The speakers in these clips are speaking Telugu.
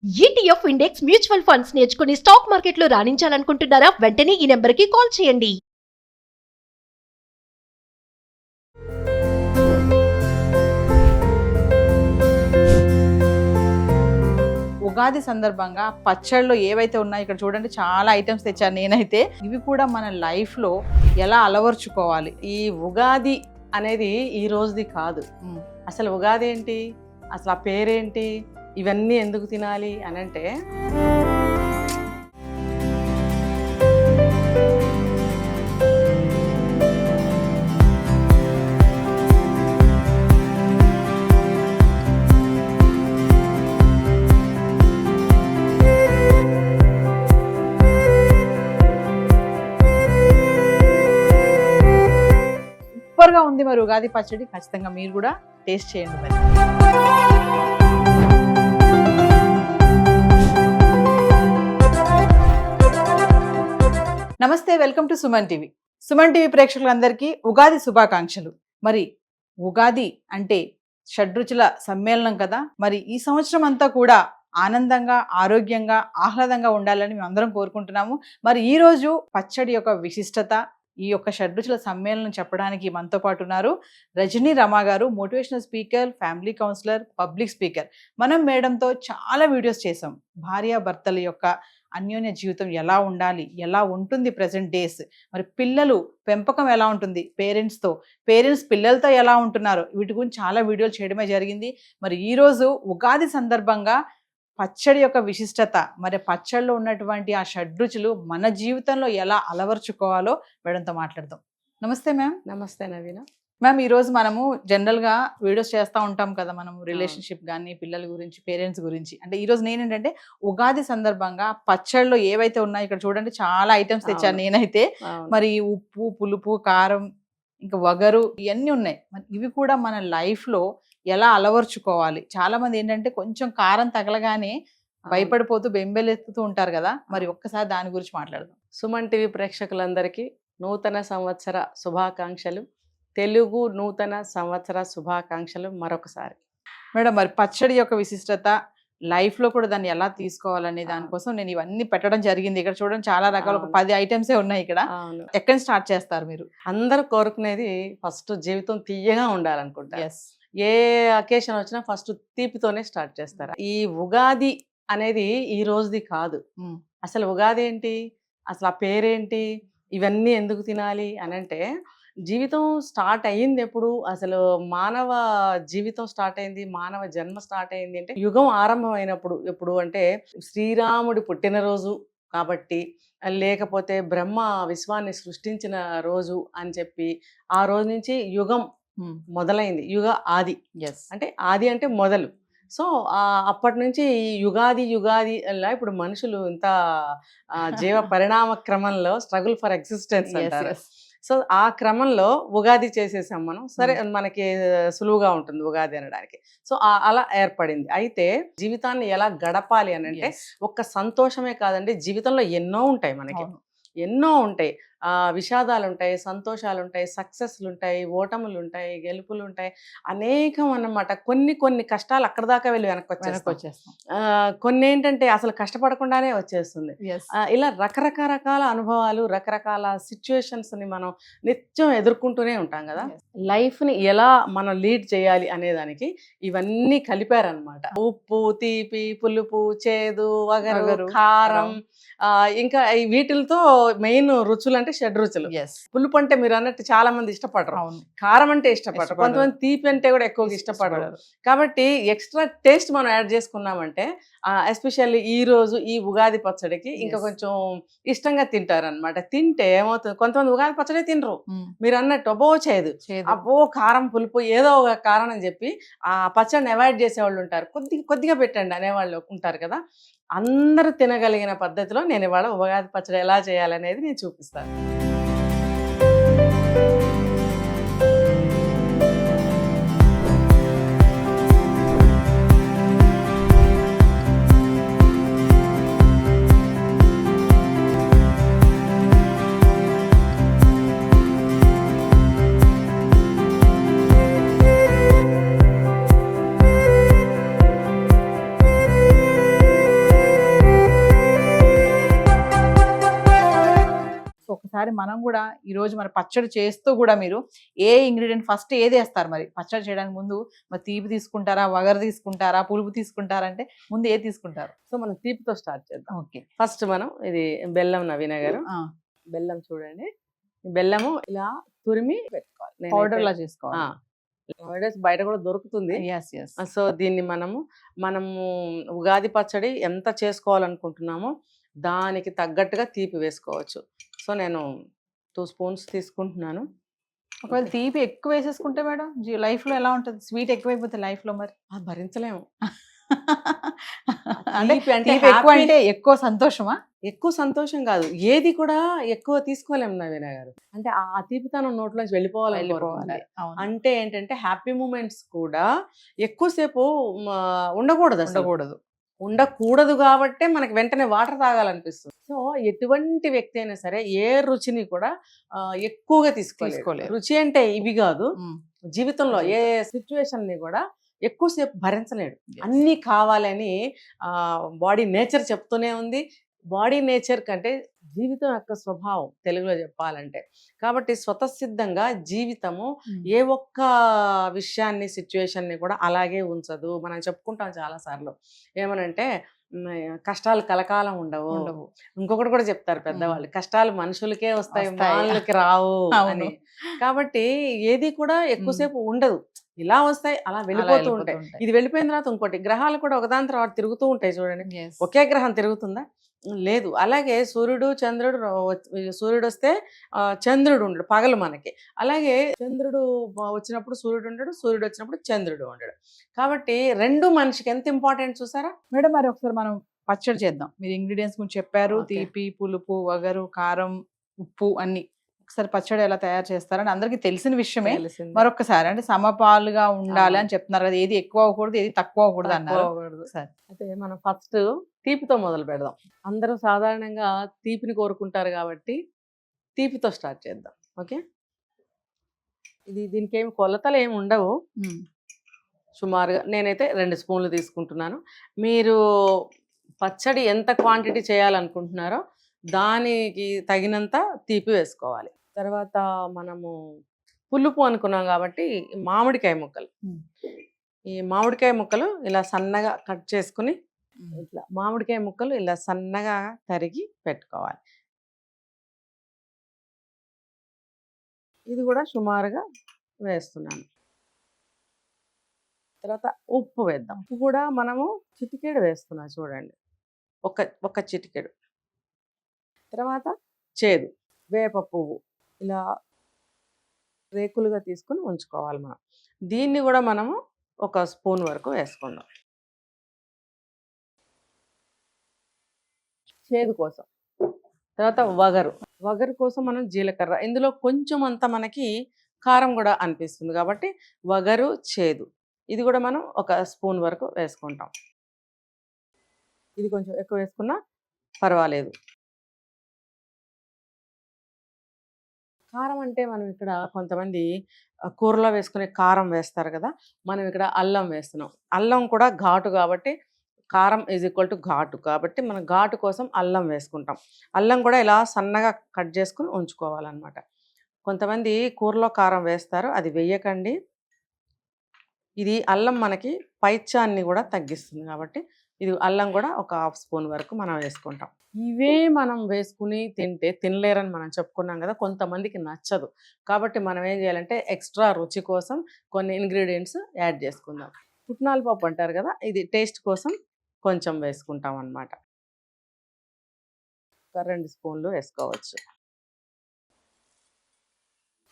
ఈటీఎఫ్ ఇండెక్స్ మ్యూచువల్ ఫండ్స్ నేర్చుకుని స్టాక్ మార్కెట్లో రాణించాలనుకుంటున్నారా? వెంటనే ఈ నెంబర్కి కాల్ చేయండి. ఉగాది సందర్భంగా పచ్చళ్ళు ఏవైతే ఉన్నాయో ఇక్కడ చూడండి, చాలా ఐటమ్స్ తెచ్చాను నేనైతే. ఇవి కూడా మన లైఫ్లో ఎలా అలవర్చుకోవాలి. ఈ ఉగాది అనేది ఈ రోజుది కాదు. అసలు ఉగాది ఏంటి, అసలు ఆ పేరేంటి, ఇవన్నీ ఎందుకు తినాలి అని అంటే, సూపర్గా ఉంది మరి ఉగాది పచ్చడి. ఖచ్చితంగా మీరు కూడా టేస్ట్ చేయండి మరి. నమస్తే, welcome to Suman TV. Suman TV ప్రేక్షకులందరికీ ఉగాది శుభాకాంక్షలు. మరి ఉగాది అంటే షడ్రుచుల సమ్మేళనం కదా. మరి ఈ సంవత్సరం అంతా కూడా ఆనందంగా, ఆరోగ్యంగా, ఆహ్లాదంగా ఉండాలని మేము అందరం కోరుకుంటున్నాము. మరి ఈ రోజు పచ్చడి యొక్క విశిష్టత, ఈ యొక్క షడ్రుచుల సమ్మేళనం చెప్పడానికి మనతో పాటు ఉన్నారు రజనీ రమా గారు, motivational speaker, family counsellor, public speaker. మనం మేడంతో చాలా వీడియోస్ చేసాం. భార్యాభర్తల యొక్క అన్యోన్య జీవితం ఎలా ఉండాలి, ఎలా ఉంటుంది ప్రజెంట్ డేస్, మరి పిల్లలు పెంపకం ఎలా ఉంటుంది పేరెంట్స్తో, పేరెంట్స్ పిల్లలతో ఎలా ఉంటున్నారు, వీటి గురించి చాలా వీడియోలు చేయడమే జరిగింది. మరి ఈరోజు ఉగాది సందర్భంగా పచ్చడి యొక్క విశిష్టత, మరి పచ్చడిలో ఉన్నటువంటి ఆ షడ్రుచులు మన జీవితంలో ఎలా అలవర్చుకోవాలో మేడంతో మాట్లాడదాం. నమస్తే మ్యామ్. నమస్తే నవీన. మ్యామ్, ఈరోజు మనము జనరల్గా వీడియోస్ చేస్తూ ఉంటాం కదా, మనము రిలేషన్షిప్ కానీ పిల్లల గురించి, పేరెంట్స్ గురించి. అంటే ఈరోజు నేనేంటంటే ఉగాది సందర్భంగా పచ్చడిలో ఏవైతే ఉన్నాయో ఇక్కడ చూడండి, చాలా ఐటమ్స్ తెచ్చాను నేనైతే. మరి ఉప్పు, పులుపు, కారం, ఇంకా వగరు, ఇవన్నీ ఉన్నాయి. మరి ఇవి కూడా మన లైఫ్లో ఎలా అలవర్చుకోవాలి. చాలా మంది ఏంటంటే కొంచెం కారం తగలగానే భయపడిపోతూ బెంబెలెత్తుతూ ఉంటారు కదా. మరి ఒక్కసారి దాని గురించి మాట్లాడదాం. సుమన్ టీవీ ప్రేక్షకులందరికీ నూతన సంవత్సర శుభాకాంక్షలు, తెలుగు నూతన సంవత్సర శుభాకాంక్షలు మరొకసారి. మేడం, మరి పచ్చడి యొక్క విశిష్టత, లైఫ్లో కూడా దాన్ని ఎలా తీసుకోవాలనే దానికోసం నేను ఇవన్నీ పెట్టడం జరిగింది. ఇక్కడ చూడండి, చాలా రకాల 10 ఐటమ్సే ఉన్నాయి ఇక్కడ. ఎక్కడి స్టార్ట్ చేస్తారు మీరు? అందరూ కోరుకునేది ఫస్ట్ జీవితం తీయగా ఉండాలనుకుంటారు. ఏ అకేషన్ వచ్చినా ఫస్ట్ తీపితోనే స్టార్ట్ చేస్తారు. ఈ ఉగాది అనేది ఈ రోజుది కాదు. అసలు ఉగాది ఏంటి, అసలు ఆ పేరేంటి, ఇవన్నీ ఎందుకు తినాలి అని అంటే, జీవితం స్టార్ట్ అయ్యింది ఎప్పుడు, అసలు మానవ జీవితం స్టార్ట్ అయింది, మానవ జన్మ స్టార్ట్ అయింది అంటే యుగం ఆరంభమైనప్పుడు. ఎప్పుడు అంటే శ్రీరాముడి పుట్టినరోజు కాబట్టి, లేకపోతే బ్రహ్మ విశ్వాన్ని సృష్టించిన రోజు అని చెప్పి ఆ రోజు నుంచి యుగం మొదలైంది. యుగ ఆది అంటే, ఆది అంటే మొదలు. సో అప్పటి నుంచి ఈ యుగాది అలా ఇప్పుడు మనుషులు ఇంత జీవ పరిణామ క్రమంలో స్ట్రగుల్ ఫర్ ఎగ్జిస్టెన్స్ అంటారు. సో ఆ క్రమంలో ఉగాది చేసేసాం మనం. సరే, మనకి సులువుగా ఉంటుంది ఉగాది అనడానికి. సో అలా ఏర్పడింది. అయితే జీవితాన్ని ఎలా గడపాలి అని అంటే, ఒక్క సంతోషమే కాదండి, జీవితంలో ఎన్నో ఉంటాయి, మనకి ఎన్నో ఉంటాయి. విషాదాలు ఉంటాయి, సంతోషాలు ఉంటాయి, సక్సెస్లు ఉంటాయి, ఓటములు ఉంటాయి, గెలుపులు ఉంటాయి, అనేకం అన్నమాట. కొన్ని కష్టాలు అక్కడ దాకా వెళ్ళి వెనక్కి వచ్చేస్తాం. కొన్ని ఏంటంటే అసలు కష్టపడకుండానే వచ్చేస్తుంది. ఇలా రకరకాల అనుభవాలు, రకరకాల సిచ్యువేషన్స్ని మనం నిత్యం ఎదుర్కొంటూనే ఉంటాం కదా. లైఫ్ని ఎలా మనం లీడ్ చేయాలి అనేదానికి ఇవన్నీ కలిపారనమాట. ఉప్పు, తీపి, పులుపు, చేదు, వగరు, కారం, ఇంకా వీటితో మెయిన్ రుచులు అంటే షడ్రుచులు. పులుపు అంటే మీరు అన్నట్టు చాలా మంది ఇష్టపడరు, కారం అంటే ఇష్టపడరు, కొంతమంది తీపి అంటే కూడా ఎక్కువగా ఇష్టపడరు. కాబట్టి ఎక్స్ట్రా టేస్ట్ మనం యాడ్ చేసుకున్నామంటే, ఎస్పెషల్లీ ఈ రోజు ఈ ఉగాది పచ్చడికి ఇంకా కొంచెం ఇష్టంగా తింటారు అనమాట. తింటే ఏమవుతుంది, కొంతమంది ఉగాది పచ్చడి తినరు, మీరు అన్నట్టు అబ్బో చేదు, అబ్బో కారం, పులుపు, ఏదో ఒక కారణం చెప్పి ఆ పచ్చడిని అవాయిడ్ చేసేవాళ్ళు ఉంటారు. కొద్దిగా పెట్టండి అనేవాళ్ళు ఉంటారు కదా. అందరూ తినగలిగిన పద్ధతిలో నేను ఇవాళ ఉగాది పచ్చడి ఎలా చేయాలనేది నేను చూపిస్తాను. ఒకసారి మనం కూడా ఈ రోజు మరి పచ్చడి చేస్తూ కూడా మీరు ఏ ఇంగ్రీడియంట్ ఫస్ట్ ఏది వేస్తారు? మరి పచ్చడి చేయడానికి ముందు మరి తీపి తీసుకుంటారా, వగరు తీసుకుంటారా, పులుపు తీసుకుంటారా, అంటే ముందు ఏది తీసుకుంటారు? సో మనం తీపితో స్టార్ట్ చేద్దాం. ఓకే, ఫస్ట్ మనం ఇది బెల్లం నవీన గారు, బెల్లం చూడండి, ఈ బెల్లము ఇలా తురిమి పెట్టుకోవాలి, పౌడర్ లా చేసుకోవాలి. బయట కూడా దొరుకుతుంది. సో దీన్ని మనము ఉగాది పచ్చడి ఎంత చేసుకోవాలనుకుంటున్నామో దానికి తగ్గట్టుగా తీపి వేసుకోవచ్చు. సో నేను 2 స్పూన్స్ తీసుకుంటున్నాను. ఒకవేళ తీపి ఎక్కువ వేసేసుకుంటే మేడం లైఫ్ లో ఎలా ఉంటుంది? స్వీట్ ఎక్కువైపోతే లైఫ్ లో మరి భరించలేము. అంటే ఎక్కువ అంటే ఎక్కువ సంతోషమా? ఎక్కువ సంతోషం కాదు, ఏది కూడా ఎక్కువ తీసుకోలేము నవీన గారు. అంటే ఆ తీపితనం నోట్లోంచి వెళ్ళిపోవాలి. అంటే ఏంటంటే హ్యాపీ మూమెంట్స్ కూడా ఎక్కువసేపు ఉండకూడదు కాబట్టే మనకి వెంటనే వాటర్ తాగాలనిపిస్తుంది. సో ఎటువంటి వ్యక్తి అయినా సరే ఏ రుచిని కూడా ఎక్కువగా తీసుకోలేదు. రుచి అంటే ఇవి కాదు, జీవితంలో ఏ సిచ్యువేషన్ ని కూడా ఎక్కువసేపు భరించలేడు. అన్నీ కావాలని బాడీ నేచర్ చెప్తూనే ఉంది. బాడీ నేచర్ కంటే జీవితం యొక్క స్వభావం తెలుగులో చెప్పాలంటే. కాబట్టి స్వతసిద్ధంగా జీవితము ఏ ఒక్క విషయాన్ని సిచ్యువేషన్ని కూడా అలాగే ఉంచదు. మనం చెప్పుకుంటాం చాలాసార్లు, ఏమనంటే కష్టాలు కలకాలం ఉండవు. ఇంకొకటి కూడా చెప్తారు పెద్దవాళ్ళు, కష్టాలు మనుషులకే వస్తాయి, మానవులకి రావు అని. కాబట్టి ఏది కూడా ఎక్కువసేపు ఉండదు, ఇలా వస్తాయి అలా వెళ్ళిపోతూ ఉంటాయి. ఇది వెళ్ళిపోయిన తర్వాత ఇంకోటి, గ్రహాలు కూడా ఒకదాని తర్వాత తిరుగుతూ ఉంటాయి చూడండి. ఒకే గ్రహం తిరుగుతుందా? లేదు. అలాగే సూర్యుడు వస్తే చంద్రుడు ఉండడు పగలు మనకి, అలాగే చంద్రుడు వచ్చినప్పుడు సూర్యుడు ఉండడు, సూర్యుడు వచ్చినప్పుడు చంద్రుడు ఉండడు. కాబట్టి రెండు మనిషికి ఎంత ఇంపార్టెంట్ చూసారా మేడం? మరి ఒకసారి మనం పచ్చడి చేద్దాం. మీరు ఇంగ్రీడియంట్స్ గురించి చెప్పారు, తీపి, పులుపు, వగరు, కారం, ఉప్పు అన్ని. ఒకసారి పచ్చడి ఎలా తయారు చేస్తారని అందరికి తెలిసిన విషయమే. మరొకసారి అంటే సమపాలుగా ఉండాలి అని చెప్తున్నారు కదా, ఏది ఎక్కువ అవ్వకూడదు, ఏది తక్కువ అవ్వకూడదు అన్నారు. అయితే మనం ఫస్ట్ తీపితో మొదలు పెడదాం. అందరూ సాధారణంగా తీపిని కోరుకుంటారు కాబట్టి తీపితో స్టార్ట్ చేద్దాం. ఓకే, దీనికి ఏమి కొలతలు ఏమి ఉండవు. సుమారుగా నేనైతే 2 స్పూన్లు తీసుకుంటున్నాను. మీరు పచ్చడి ఎంత క్వాంటిటీ చేయాలనుకుంటున్నారో దానికి తగినంత తీపి వేసుకోవాలి. తర్వాత మనము పులుపు అనుకున్నాం కాబట్టి మామిడికాయ ముక్కలు, ఈ మామిడికాయ ముక్కలు ఇలా సన్నగా కట్ చేసుకుని ఇట్లా మామిడికాయ ముక్కలు ఇలా సన్నగా తరిగి పెట్టుకోవాలి. ఇది కూడా సుమారుగా వేస్తున్నాను. తర్వాత ఉప్పు వేద్దాం. ఉప్పు కూడా మనము చిటికెడు వేస్తున్నాం చూడండి, ఒక చిటికెడు. తర్వాత చేదు, వేప పువ్వు ఇలా రేకులుగా తీసుకుని ఉంచుకోవాలి మనం. దీన్ని కూడా మనము 1 స్పూన్ వరకు వేసుకుందాం చేదు కోసం. తర్వాత వగరు కోసం మనం జీలకర్ర, ఇందులో కొంచెం అంత మనకి కారం కూడా అనిపిస్తుంది కాబట్టి వగరు, చేదు ఇది కూడా మనం 1 స్పూన్ వరకు వేసుకుంటాం. ఇది కొంచెం ఎక్కువ వేసుకున్నా పర్వాలేదు. కారం అంటే మనం ఇక్కడ కొంతమంది కూరలో వేసుకునే కారం వేస్తారు కదా, మనం ఇక్కడ అల్లం వేస్తున్నాం. అల్లం కూడా ఘాటు కాబట్టి, కారం = ఘాటు కాబట్టి మనం ఘాటు కోసం అల్లం వేసుకుంటాం. అల్లం కూడా ఇలా సన్నగా కట్ చేసుకుని ఉంచుకోవాలన్నమాట. కొంతమంది కూరలో కారం వేస్తారు, అది వేయకండి. ఇది అల్లం మనకి పైత్యాన్ని కూడా తగ్గిస్తుంది కాబట్టి ఇది అల్లం కూడా 1/2 స్పూన్ వరకు మనం వేసుకుంటాం. ఇవే మనం వేసుకుని తినలేరని మనం చెప్పుకున్నాం కదా, కొంతమందికి నచ్చదు. కాబట్టి మనం ఏం చేయాలంటే ఎక్స్ట్రా రుచి కోసం కొన్ని ఇంగ్రీడియంట్స్ యాడ్ చేసుకుందాం. పుట్నాల పప్పు అంటారు కదా, ఇది టేస్ట్ కోసం కొంచెం వేసుకుంటాం అన్నమాట. 2 స్పూన్లు వేసుకోవచ్చు.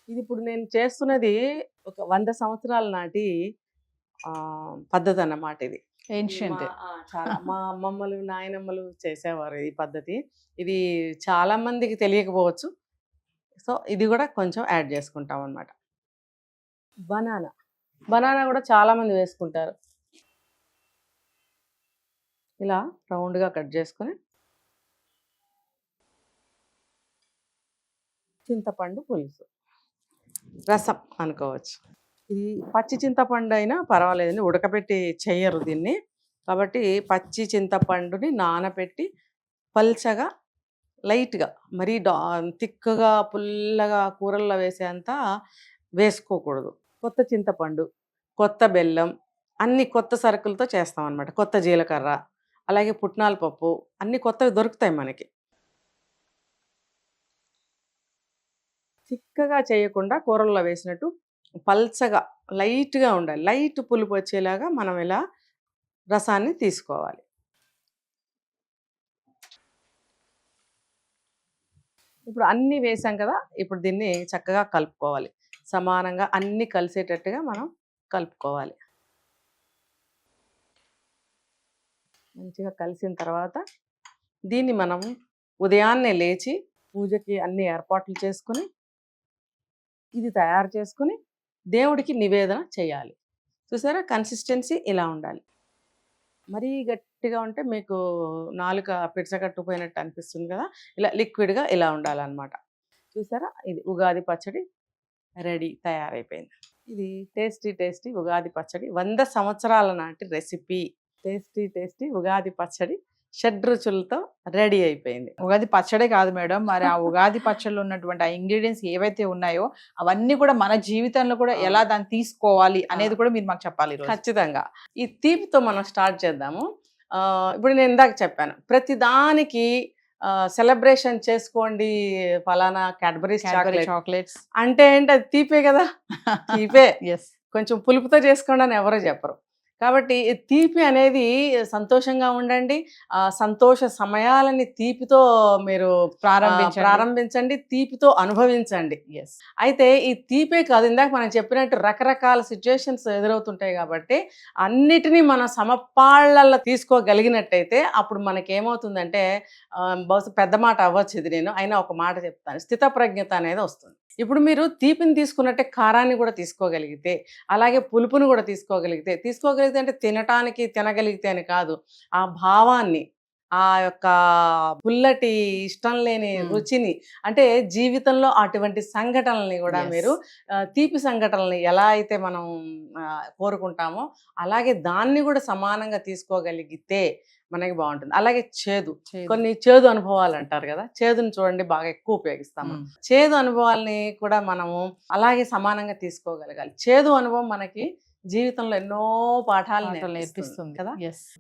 ఇది ఇప్పుడు నేను చేస్తున్నది ఒక 100 సంవత్సరాల నాటి పద్ధతి అన్నమాట. ఇది చాలా మా అమ్మమ్మలు, నాయనమ్మలు చేసేవారు ఈ పద్ధతి. ఇది చాలా మందికి తెలియకపోవచ్చు. సో ఇది కూడా కొంచెం యాడ్ చేసుకుంటాం అన్నమాట. బనానా కూడా చాలా మంది వేసుకుంటారు. ఇలా రౌండ్గా కట్ చేసుకొని చింతపండు పులుసు, రసం అనుకోవచ్చు. ఇది పచ్చి చింతపండు అయినా పర్వాలేదండి, ఉడకబెట్టి చెయ్యరు దీన్ని. కాబట్టి పచ్చి చింతపండుని నానబెట్టి పల్చగా లైట్గా మరీ తిక్కగా పుల్లగా కూరల్లో వేసేంత వేసుకోకూడదు. కొత్త చింతపండు, కొత్త బెల్లం, అన్ని కొత్త సరుకులతో చేస్తాం అనమాట. కొత్త జీలకర్ర, అలాగే పుట్నాల పప్పు, అన్ని కొత్తవి దొరుకుతాయి మనకి. చిక్కగా చేయకుండా కూరల్లో వేసినట్టు పల్చగా లైట్గా ఉండాలి. లైట్ పులుపు వచ్చేలాగా మనం ఇలా రసాన్ని తీసుకోవాలి. ఇప్పుడు అన్నీ వేసాం కదా, ఇప్పుడు దీన్ని చక్కగా కలుపుకోవాలి. సమానంగా అన్నీ కలిసేటట్టుగా మనం కలుపుకోవాలి. మంచిగా కలిసిన తర్వాత దీన్ని మనం ఉదయాన్నే లేచి పూజకి అన్ని ఏర్పాట్లు చేసుకుని ఇది తయారు చేసుకుని దేవుడికి నివేదన చేయాలి. చూసారా, కన్సిస్టెన్సీ ఇలా ఉండాలి. మరీ గట్టిగా ఉంటే మీకు నాలుక పిచ్చకట్టుపోయినట్టు అనిపిస్తుంది కదా, ఇలా లిక్విడ్గా ఇలా ఉండాలన్నమాట. చూసారా, ఇది ఉగాది పచ్చడి రెడీ, తయారైపోయింది. ఇది టేస్టీ ఉగాది పచ్చడి, 100 సంవత్సరాల నాటి రెసిపీ. టేస్టీ ఉగాది పచ్చడి షడ్రుచులతో రెడీ అయిపోయింది. ఉగాది పచ్చడే కాదు మేడం, మరి ఆ ఉగాది పచ్చడిలో ఉన్నటువంటి ఆ ఇంగ్రీడియంట్స్ ఏవైతే ఉన్నాయో అవన్నీ కూడా మన జీవితంలో కూడా ఎలా దాన్ని తీసుకోవాలి అనేది కూడా మీరు మాకు చెప్పాలి ఈరోజు. ఖచ్చితంగా. ఈ తీపితో మనం స్టార్ట్ చేద్దాము. ఇప్పుడు నేను ఇందాక చెప్పాను, ప్రతి దానికి సెలబ్రేషన్ చేసుకోండి ఫలానా క్యాడ్బరీస్ చాక్లెట్స్ అంటే ఏంటి, అది తీపే కదా. తీపే ఎస్, కొంచెం పులుపుతో చేసుకోండి అని ఎవరో చెప్పరు. కాబట్టి తీపి అనేది సంతోషంగా ఉండండి, సంతోష సమయాలని తీపితో మీరు ప్రారంభించండి, తీపితో అనుభవించండి. అయితే ఈ తీపే కాదు, ఇందాక మనం చెప్పినట్టు రకరకాల సిచ్యుయేషన్స్ ఎదురవుతుంటాయి కాబట్టి అన్నిటినీ మనం సమపాళ్ళల్లో తీసుకోగలిగినట్టయితే అప్పుడు మనకేమవుతుందంటే, బహుశా పెద్ద మాట అవ్వచ్చు ఇది, నేను అయినా ఒక మాట చెప్తాను, స్థితప్రజ్ఞత అనేది వస్తుంది. ఇప్పుడు మీరు తీపిని తీసుకున్నట్టే కారాన్ని కూడా తీసుకోగలిగితే, అలాగే పులుపుని కూడా తీసుకోగలిగితే అంటే తినగలిగితే అని కాదు, ఆ భావాన్ని, ఆ యొక్క పుల్లటి ఇష్టం లేని రుచిని, అంటే జీవితంలో అటువంటి సంఘటనల్ని కూడా మీరు తీపి సంఘటనల్ని ఎలా అయితే మనం కోరుకుంటామో అలాగే దాన్ని కూడా సమానంగా తీసుకోగలిగితే మనకి బాగుంటుంది. అలాగే కొన్ని చేదు అనుభవాలు అంటారు కదా, చేదుని చూడండి బాగా ఎక్కువ ఉపయోగిస్తాము. చేదు అనుభవాల్ని కూడా మనము అలాగే సమానంగా తీసుకోగలగాలి. చేదు అనుభవం మనకి జీవితంలో ఎన్నో పాఠాలు నేర్పిస్తుంది కదా.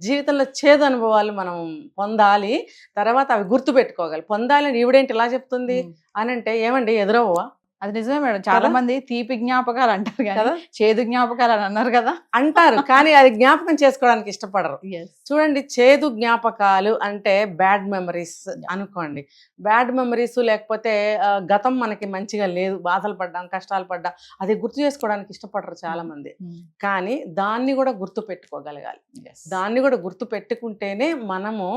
జీవితంలో చేదు అనుభవాలు మనం పొందాలి, తర్వాత అవి గుర్తు పెట్టుకోగలి. పొందాలని ఈవిడేంటి ఇలా చెప్తుంది అని అంటే, ఏమండి ఎదురవ్వా? అది నిజమే మేడం, చాలా మంది తీపి జ్ఞాపకాలు అంటారు కదా, చేదు జ్ఞాపకాలు అని అన్నారు కదా అంటారు, కానీ అది జ్ఞాపకం చేసుకోవడానికి ఇష్టపడరు. చూడండి, చేదు జ్ఞాపకాలు అంటే బ్యాడ్ మెమరీస్ అనుకోండి. బ్యాడ్ మెమరీస్ లేకపోతే గతం మనకి మంచిగా లేదు, బాధలు పడ్డాం, కష్టాలు పడ్డాం, అది గుర్తు చేసుకోవడానికి ఇష్టపడరు చాలా మంది. కానీ దాన్ని కూడా గుర్తు పెట్టుకోగలగాలి. దాన్ని కూడా గుర్తు పెట్టుకుంటేనే మనము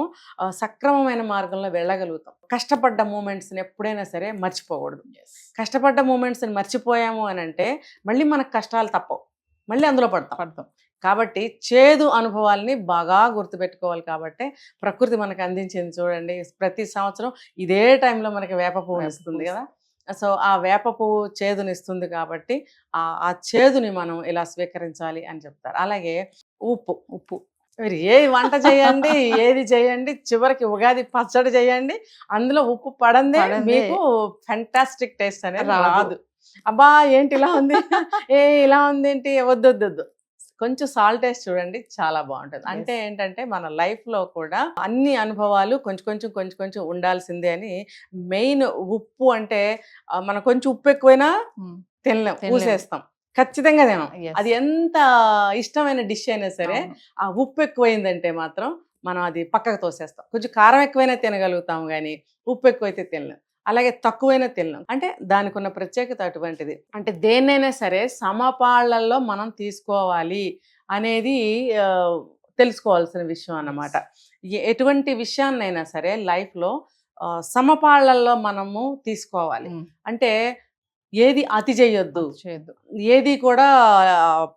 సక్రమమైన మార్గంలో వెళ్ళగలుగుతాం. కష్టపడ్డ మూమెంట్స్ని ఎప్పుడైనా సరే మర్చిపోకూడదు. కష్టపడ్డ మూమెంట్స్ని మర్చిపోయాము అని అంటే మళ్ళీ మనకు కష్టాలు తప్పవు, మళ్ళీ అందులో పడతాం. కాబట్టి చేదు అనుభవాల్ని బాగా గుర్తుపెట్టుకోవాలి. కాబట్టి ప్రకృతి మనకు అందించింది చూడండి, ప్రతి సంవత్సరం ఇదే టైంలో మనకి వేప పువ్వు ఇస్తుంది కదా. సో ఆ వేప పువ్వు చేదునిస్తుంది కాబట్టి ఆ చేదుని మనం ఇలా స్వీకరించాలి అని చెప్తారు. అలాగే ఉప్పు మీరు ఏ వంట చేయండి, ఏది చేయండి, చివరికి ఉగాది పచ్చడి చేయండి, అందులో ఉప్పు పడందే మీకు ఫెంటాస్టిక్ టేస్ట్ అనేది రాదు. అబ్బా ఏంటి ఇలా ఉంది, ఇలా ఉంది ఏంటి, వద్దు. కొంచెం సాల్ట్ టేస్ట్ చూడండి, చాలా బాగుంటుంది. అంటే ఏంటంటే మన లైఫ్లో కూడా అన్ని అనుభవాలు కొంచెం ఉండాల్సిందే అని. మెయిన్ ఉప్పు అంటే మనం కొంచెం ఉప్పు ఎక్కువైనా తినలేం, ఊసేస్తాం, ఖచ్చితంగా తినం. అది ఎంత ఇష్టమైన డిష్ అయినా సరే ఆ ఉప్పు ఎక్కువైందంటే మాత్రం మనం అది పక్కకు తోసేస్తాం. కొంచెం కారం ఎక్కువైనా తినగలుగుతాం కానీ ఉప్పు ఎక్కువైతే తినలేం, అలాగే తక్కువైనా తినలేం. అంటే దానికి ఉన్న ప్రత్యేకత అటువంటిది. అంటే దేన్నైనా సరే సమపాళ్లలో మనం తీసుకోవాలి అనేది తెలుసుకోవాల్సిన విషయం అన్నమాట. ఎటువంటి విషయాన్నైనా సరే లైఫ్లో సమపాళ్లలో మనము తీసుకోవాలి. అంటే ఏది అతి చేయొద్దు, ఏది కూడా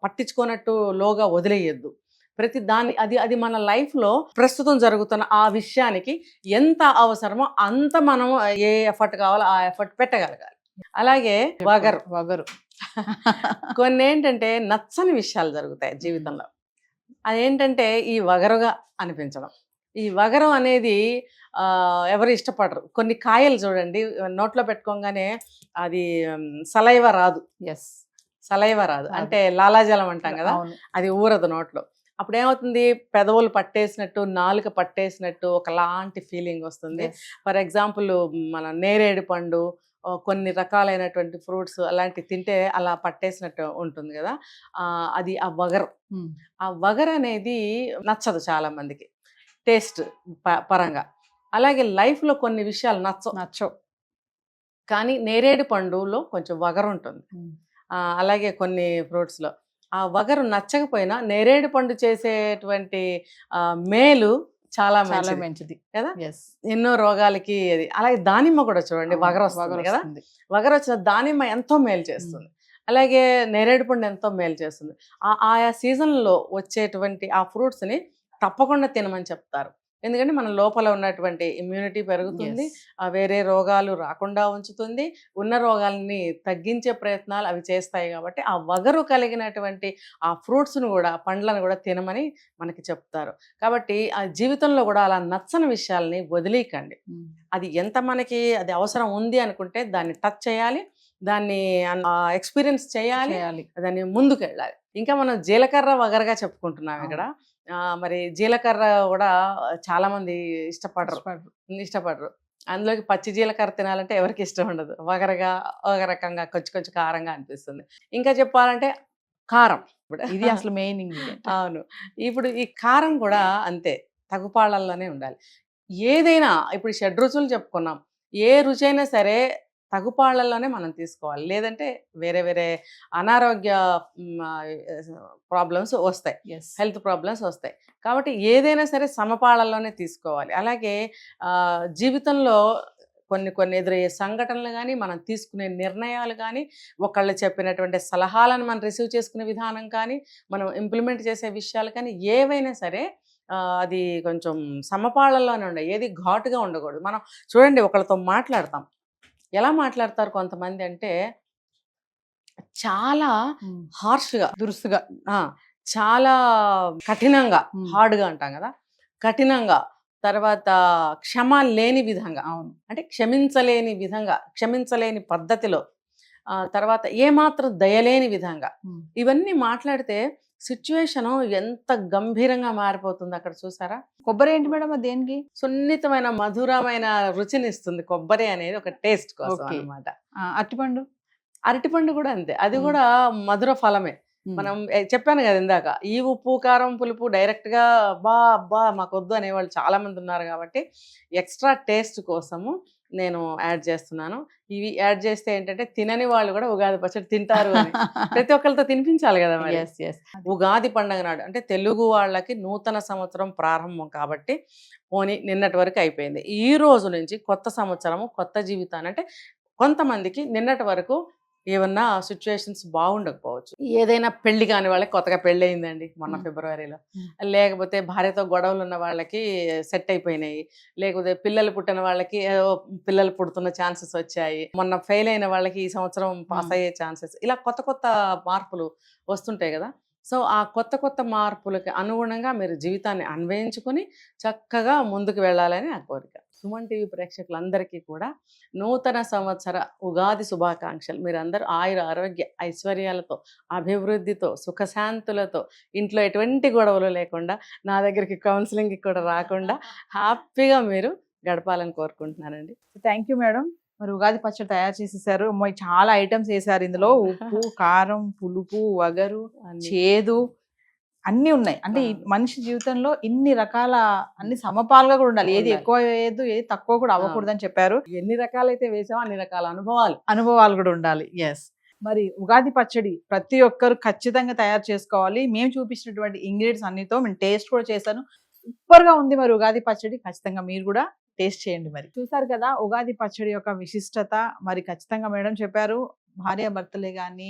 పట్టించుకోనట్టు లోగా వదిలేయద్దు. ప్రతి దాన్ని అది మన లైఫ్లో ప్రస్తుతం జరుగుతున్న ఆ విషయానికి ఎంత అవసరమో అంత మనం ఏ ఎఫర్ట్ కావాలో ఆ ఎఫర్ట్ పెట్టగలగాలి. అలాగే వగరు కొన్ని ఏంటంటే నచ్చని విషయాలు జరుగుతాయి జీవితంలో, అదేంటంటే ఈ వగరుగా అనిపించడం. ఈ వగరం అనేది ఎవరు ఇష్టపడరు. కొన్ని కాయలు చూడండి నోట్లో పెట్టుకోగానే అది సలైవ రాదు. ఎస్, సలైవ రాదు అంటే లాలాజలం అంటాం కదా, అవును. అది ఊరదు నోట్లో. అప్పుడు ఏమవుతుంది, పెదవులు పట్టేసినట్టు, నాలుక పట్టేసినట్టు ఒకలాంటి ఫీలింగ్ వస్తుంది. Yes. ఫర్ ఎగ్జాంపుల్ మన నేరేడు పండు, కొన్ని రకాలైనటువంటి ఫ్రూట్స్ అలాంటివి తింటే అలా పట్టేసినట్టు ఉంటుంది కదా, అది ఆ వగరు. ఆ వగర్ అనేది నచ్చదు చాలా మందికి టేస్ట్ పరంగా. అలాగే లైఫ్లో కొన్ని విషయాలు నచ్చవు, కానీ నేరేడు పండులో కొంచెం వగరు ఉంటుంది. అలాగే కొన్ని ఫ్రూట్స్లో ఆ వగరు నచ్చకపోయినా నేరేడు పండు చేసేటువంటి మేలు చాలా మంచిది కదా, ఎన్నో రోగాలకి అది. అలాగే దానిమ్మ కూడా చూడండి వగరు వస్తుంది కదా, వగరు వచ్చిన దానిమ్మ ఎంతో మేలు చేస్తుంది. అలాగే నేరేడు పండు ఎంతో మేలు చేస్తుంది. ఆయా సీజన్లో వచ్చేటువంటి ఆ ఫ్రూట్స్ని తప్పకుండా తినమని చెప్తారు. ఎందుకంటే మన లోపల ఉన్నటువంటి ఇమ్యూనిటీ పెరుగుతుంది, వేరే రోగాలు రాకుండా ఉంచుతుంది, ఉన్న రోగాలని తగ్గించే ప్రయత్నాలు అవి చేస్తాయి. కాబట్టి ఆ వగరు కలిగినటువంటి ఆ ఫ్రూట్స్ను కూడా, పండ్లను కూడా తినమని మనకి చెప్తారు. కాబట్టి ఆ జీవితంలో కూడా అలా నచ్చని విషయాల్ని వదిలేయకండి. అది ఎంత మనకి అది అవసరం ఉంది అనుకుంటే దాన్ని టచ్ చేయాలి, దాన్ని ఎక్స్పీరియన్స్ చేయాలి, దాన్ని ముందుకు వెళ్ళాలి. ఇంకా మనం జీలకర్ర వగరగా చెప్పుకుంటున్నాం ఇక్కడ. మరి జీలకర్ర కూడా చాలా మంది ఇష్టపడరు. అందులోకి పచ్చి జీలకర్ర తినాలంటే ఎవరికి ఇష్టం ఉండదు. వగరగా ఒక రకంగా కొంచెం కారంగా అనిపిస్తుంది. ఇంకా చెప్పాలంటే కారం ఇది అసలు మెయిన్ ఇంగ్రీడియంట్. అవును, ఇప్పుడు ఈ కారం కూడా అంతే, తగుపాళ్ళల్లోనే ఉండాలి. ఏదైనా ఇప్పుడు షడ్రుచులు చెప్పుకున్నాం, ఏ రుచి అయినా సరే తగుపాళ్ళల్లోనే మనం తీసుకోవాలి, లేదంటే వేరే అనారోగ్య ప్రాబ్లమ్స్ వస్తాయి, హెల్త్ ప్రాబ్లమ్స్ వస్తాయి. కాబట్టి ఏదైనా సరే సమపాళ్ళల్లోనే తీసుకోవాలి. అలాగే జీవితంలో కొన్ని ఎదురయ్యే సంఘటనలు కానీ, మనం తీసుకునే నిర్ణయాలు కానీ, ఒకళ్ళు చెప్పినటువంటి సలహాలను మనం రిసీవ్ చేసుకునే విధానం కానీ, మనం ఇంప్లిమెంట్ చేసే విషయాలు కానీ, ఏవైనా సరే అది కొంచెం సమపాళ్ళల్లోనే ఉండాలి. ఏది ఘాటుగా ఉండకూడదు. మనం చూడండి, ఒకళ్ళతో మాట్లాడతాం, ఎలా మాట్లాడతారు కొంతమంది అంటే చాలా హార్ష్గా, దురుసుగా, చాలా కఠినంగా, హార్డ్గా అంటాం కదా, కఠినంగా. తర్వాత క్షమ లేని విధంగా, అవును అంటే క్షమించలేని విధంగా, క్షమించలేని పద్ధతిలో, తర్వాత ఏమాత్రం దయలేని విధంగా, ఇవన్నీ మాట్లాడితే సిచ్యువేషన్ ఎంత గంభీరంగా మారిపోతుంది అక్కడ. చూసారా? కొబ్బరి ఏంటి మేడం అది దేనికి? సున్నితమైన మధురమైన రుచిని ఇస్తుంది కొబ్బరి అనేది, ఒక టేస్ట్ కోసం అన్నమాట. అరటిపండు కూడా అంతే, అది కూడా మధుర ఫలమే. మనం చెప్పాను కదా ఇందాక, ఈ ఉప్పు కారం పులుపు డైరెక్ట్గా అబ్బా మాకొద్దు అనేవాళ్ళు చాలా మంది ఉన్నారు. కాబట్టి ఎక్స్ట్రా టేస్ట్ కోసము నేను యాడ్ చేస్తున్నాను. ఇవి యాడ్ చేస్తే ఏంటంటే తినని వాళ్ళు కూడా ఉగాది పచ్చడి తింటారు అని ప్రతి ఒక్కరితో తినిపించాలి కదా మరి. ఉగాది పండుగ నాడు అంటే తెలుగు వాళ్ళకి నూతన సంవత్సరం ప్రారంభం కాబట్టి పోనీ నిన్నటి వరకు అయిపోయింది. ఈ రోజు నుంచి కొత్త సంవత్సరము, కొత్త జీవితాన్ని. అంటే కొంతమందికి నిన్నటి వరకు ఏమన్నా సిచ్యువేషన్స్ బాగుండకపోవచ్చు. ఏదైనా పెళ్లి కాని వాళ్ళకి కొత్తగా పెళ్ళి అయిందండి మొన్న ఫిబ్రవరిలో, లేకపోతే భార్యతో గొడవలు ఉన్న వాళ్ళకి సెట్ అయిపోయినాయి, లేకపోతే పిల్లలు పుట్టిన వాళ్ళకి పిల్లలు పుడుతున్న ఛాన్సెస్ వచ్చాయి, మొన్న ఫెయిల్ అయిన వాళ్ళకి ఈ సంవత్సరం పాస్ అయ్యే ఛాన్సెస్, ఇలా కొత్త మార్పులు వస్తుంటాయి కదా. సో ఆ కొత్త మార్పులకి అనుగుణంగా మీరు జీవితాన్ని అన్వయించుకొని చక్కగా ముందుకు వెళ్ళాలని నా కోరిక. సుమన్ టీవీ ప్రేక్షకులందరికీ కూడా నూతన సంవత్సర ఉగాది శుభాకాంక్షలు. మీరందరూ ఆయుర ఆరోగ్య ఐశ్వర్యాలతో, అభివృద్ధితో, సుఖశాంతులతో, ఇంట్లో ఎటువంటి గొడవలు లేకుండా, నా దగ్గరికి కౌన్సిలింగ్కి కూడా రాకుండా హ్యాపీగా మీరు గడపాలని కోరుకుంటున్నానండి. Thank you madam. మరి ఉగాది పచ్చడి తయారు చేసేసారు, చాలా ఐటమ్స్ వేసారు ఇందులో. ఉప్పు, కారం, పులుపు, వగరు, చేదు అన్నీ ఉన్నాయి. అంటే మనిషి జీవితంలో ఇన్ని రకాల, అన్ని సమపాలుగా కూడా ఉండాలి, ఏది ఎక్కువ వేయద్దు, ఏది తక్కువ కూడా అవ్వకూడదు అని చెప్పారు. ఎన్ని రకాలైతే వేసామో అన్ని రకాల అనుభవాలు కూడా ఉండాలి. ఎస్. మరి ఉగాది పచ్చడి ప్రతి ఒక్కరు ఖచ్చితంగా తయారు చేసుకోవాలి. మేము చూపించినటువంటి ఇంగ్రీడియంట్స్ అన్నితో మేము టేస్ట్ కూడా చేశాను, సూపర్ గా ఉంది. మరి ఉగాది పచ్చడి ఖచ్చితంగా మీరు కూడా టేస్ట్ చేయండి. మరి చూసారు కదా ఉగాది పచ్చడి యొక్క విశిష్టత. మరి ఖచ్చితంగా మేడం చెప్పారు, భార్యాభర్తలే కానీ,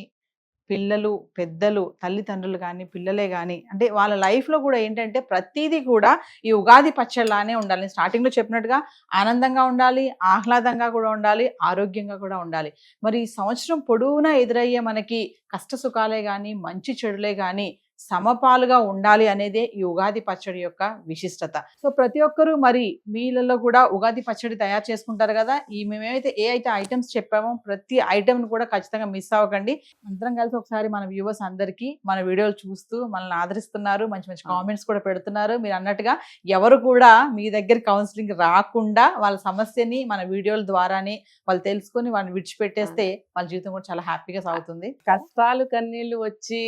పిల్లలు, పెద్దలు, తల్లిదండ్రులు కానీ, పిల్లలే కానీ, అంటే వాళ్ళ లైఫ్లో కూడా ఏంటంటే ప్రతిదీ కూడా ఈ ఉగాది పచ్చడిలానే ఉండాలి. స్టార్టింగ్లో చెప్పినట్టుగా ఆనందంగా ఉండాలి, ఆహ్లాదంగా కూడా ఉండాలి, ఆరోగ్యంగా కూడా ఉండాలి. మరి ఈ సంవత్సరం పొడవునా ఎదురయ్యే మనకి కష్ట సుఖాలే కానీ, మంచి చెడులే కానీ సమపాలుగా ఉండాలి అనేదే ఈ ఉగాది పచ్చడి యొక్క విశిష్టత. సో ప్రతి ఒక్కరూ మరి మీలలో కూడా ఉగాది పచ్చడి తయారు చేసుకుంటారు కదా. మేమైతే ఏ అయితే ఐటమ్స్ చెప్పామో ప్రతి ఐటమ్ కూడా ఖచ్చితంగా మిస్ అవ్వకండి. అందరం కలిసి ఒకసారి మన వ్యూవర్స్ అందరికీ మన వీడియోలు చూస్తూ మనల్ని ఆదరిస్తున్నారు, మంచి మంచి కామెంట్స్ కూడా పెడుతున్నారు. మీరు అన్నట్టుగా ఎవరు కూడా మీ దగ్గర కౌన్సిలింగ్ రాకుండా వాళ్ళ సమస్యని మన వీడియోల ద్వారానే వాళ్ళు తెలుసుకొని వాళ్ళని విడిచిపెట్టేస్తే వాళ్ళ జీవితం కూడా చాలా హ్యాపీగా సాగుతుంది. కష్టాలు కన్నీళ్లు వచ్చి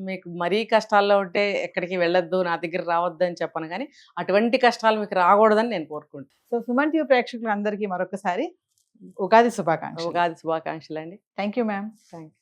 మీకు మరీ కష్టాల్లో ఉంటే ఎక్కడికి వెళ్ళొద్దు, నా దగ్గర రావద్దు అని చెప్పను, కానీ అటువంటి కష్టాలు మీకు రాకూడదని నేను కోరుకుంటాను. సో సుమన్ టీవీ ప్రేక్షకులందరికీ మరొకసారి ఉగాది శుభాకాంక్షలు. ఉగాది శుభాకాంక్షలు అండి. Thank you ma'am. Thank you.